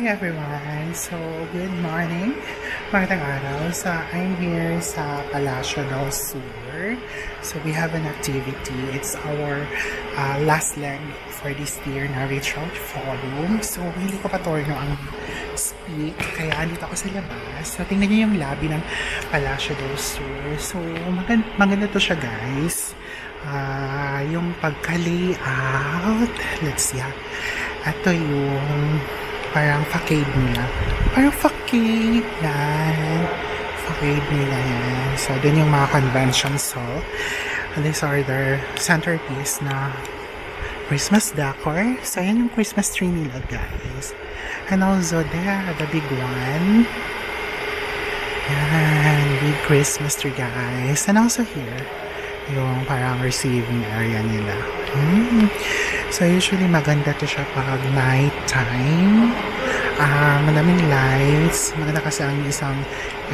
Hi everyone! So, good morning. Magandang araw. So, I'm here sa Palacio del Sur. So, we have an activity. It's our last leg for this year na Richard Forum. So, hindi ko pa torno ang speak. Kaya andito ako sa labas. So, tingnan niyo yung lobby ng Palacio del Sur. So, maganda to siya guys. Yung pagka-layout. Let's see ha. Ito yung parang facade nila. Parang facade yan. Facade nila yan. So, dun yung mga conventions. So, these are their centerpiece na Christmas decor. So, yan yung Christmas tree nila, guys. And also, there, the big one. Yan, big Christmas tree, guys. And also here, yung parang receiving area nila. So, usually maganda to siya pag night time. Maraming lights. Maganda kasi ang isang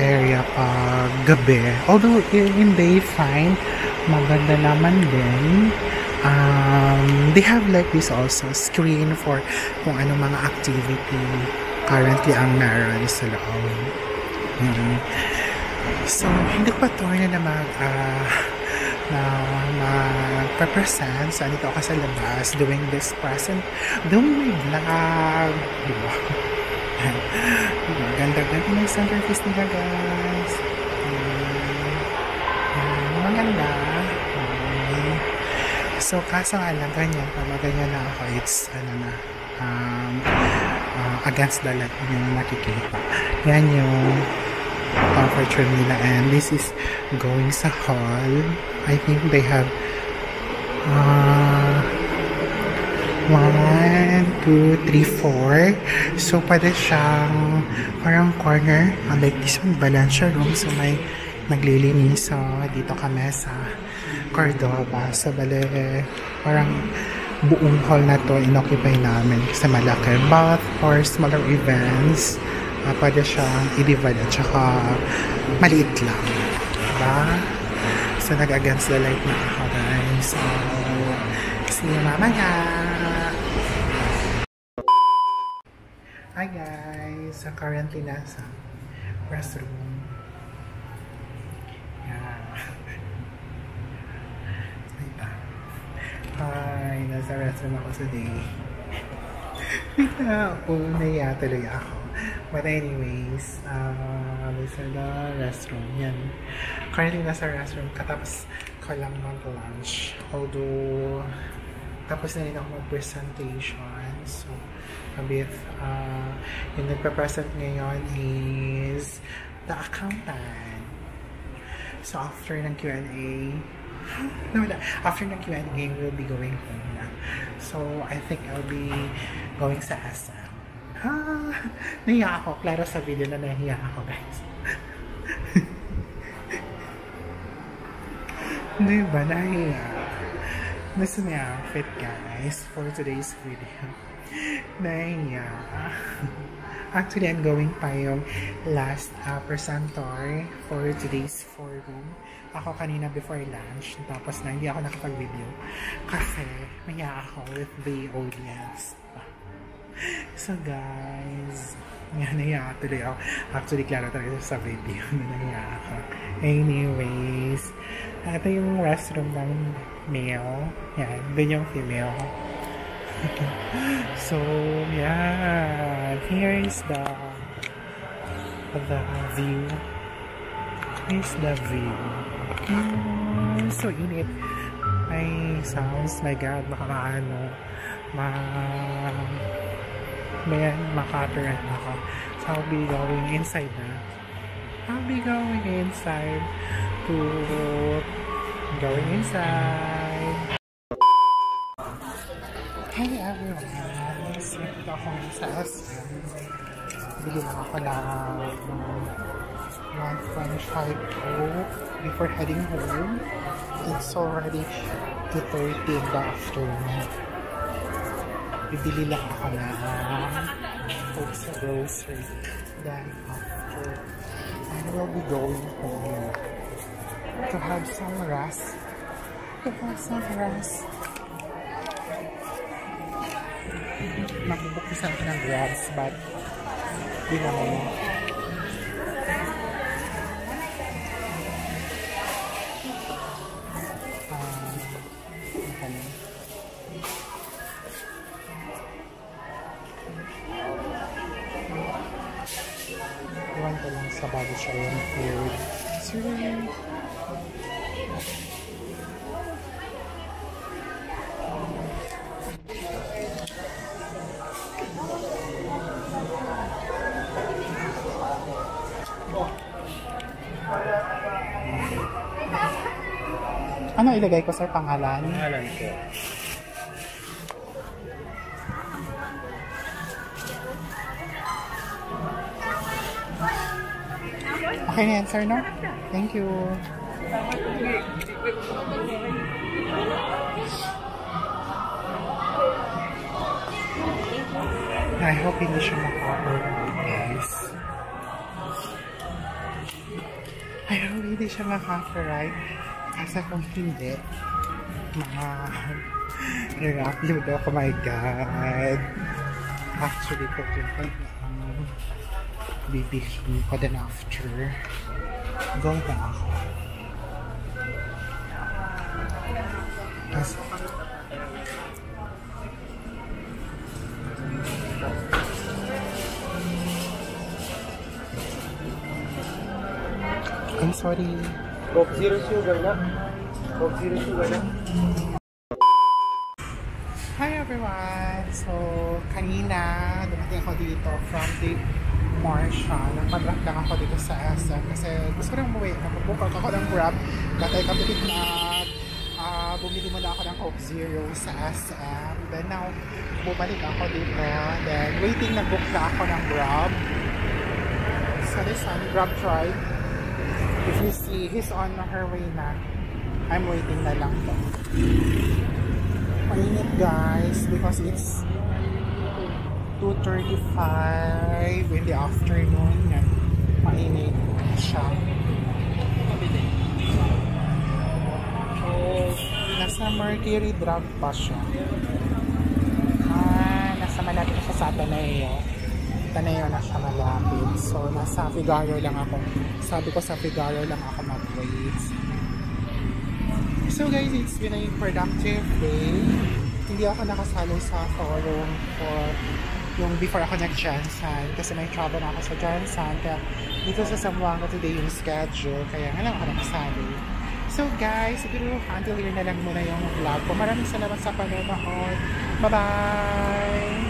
area pag gabi. Although, in day fine, maganda naman din. They have like this also, screen for kung anong mga activity currently ang meron sa loob. So, hindi ko pa to na magpa-present. So, andito ako sa labas doing this present, doing my vlog. Diba? Ganda-ganda yung centerpiece nila, guys. Maganda. So, kaso nga lang, ganyan. Pag ganyan na ako, it's, against the light yung nakikita. Yan yung comfort room nila, and this is going sa hall. I think they have 1, 2, 3, 4. So, pwede siyang parang corner. Like this one, Valencia room. So, may naglilinis. So, dito kami sa Cordova. So, bale, parang buong hall na to inoccupy namin kasi malaki. But for smaller events, pwede siyang i-divide at saka maliit lang. Diba? So, nag-against the light na ako, guys. So, see you mamaya! Hi, guys! So, currently nasa restroom. Yan. Hi! Nasa restroom ako today. Naiya tuloy ako. But anyways, this is the restroom. Yan. Currently nasa restroom. Katapos ko lang mag-lunch. Although, tapos na rin ako mag-presentation. So, a bit, yung nagpa-present ngayon is the accountant. So, after ng Q&A, after ng Q&A, we'll be going home na. So, I think I'll be going sa SM. Nahiya ako. Klaro sa video na nahiya ako, guys. Diba? Nahiya. Gusto niya outfit, guys, for today's video. Nahiya. Actually, I'm going pa yung last presenter for today's forum. Ako kanina before lunch, tapos na hindi ako nakapag-video kasi nahiya ako with the audience. So guys, nahiya tuloy ako. Actually, klaro talaga sa video na nahiya ako. Anyways, ito yung restroom ng male. Yan, din yung female. So, yeah, here is the view. Here's the view. So init. Ay, sounds, my God, maka-current ako. So, I'll be going inside na. I'll be going inside. Hey everyone! So, ito ako sa SM. Bili lang ako ng 1.5 Coke before heading home. It's already 2:30 in the afternoon. Bibili lang ako na Coke sa grocery. Then after, I will be going home to have some rest. Magbubuksan ako ng Grabs, but Tingnan mo. Iwan ko lang sa bago siya yung food. Sorry. Ano ilagay ko sa pangalan? Pangalan ko. Okay na yan, sir, no? Thank you. I hope hindi siya maka-override, guys. I hope hindi siya maka-override. Kasi kung hindi, mag-upload ako. Oh my God. Actually, ko yung bibilhin ko then after. Go na ako. Kasi I'm sorry. Coke Zero Sugar na. Coke Zero Sugar na. Hi everyone! So, kanina dumating ako dito from the Marsha. Nagpa-drop lang ako dito sa SM kasi gusto ko lang umuwi. Nagpa-book ako ng Grab. Batay kapatid na bumili muna ako ng Coke Zero sa SM. Then now, bumalik ako dito. Then waiting, nag-book na ako ng Grab. So this one, Grab tried. If you see, he's on her way na. I'm waiting na lang to. Mainit guys because it's 2:35 in the afternoon. Yan. Mainit siya. So, nasa Mercury Drive pa siya. Nasa malapit na siya sa Ateneo. Ateneo na siya malapit. So, nasa Figaro lang ako. Sabi ko sa Figaro lang ako mag-wait. So guys, it's been a productive day. Hindi ako nakasalo sa forum for yung before ako nag-Jansan kasi may travel na ako sa Jansan. Kaya dito sa Zamboanga today yung schedule. Kaya nga lang ako nakasalo. So guys, siguro until here na lang muna yung vlog ko. Maraming salamat sa panonood. Bye-bye!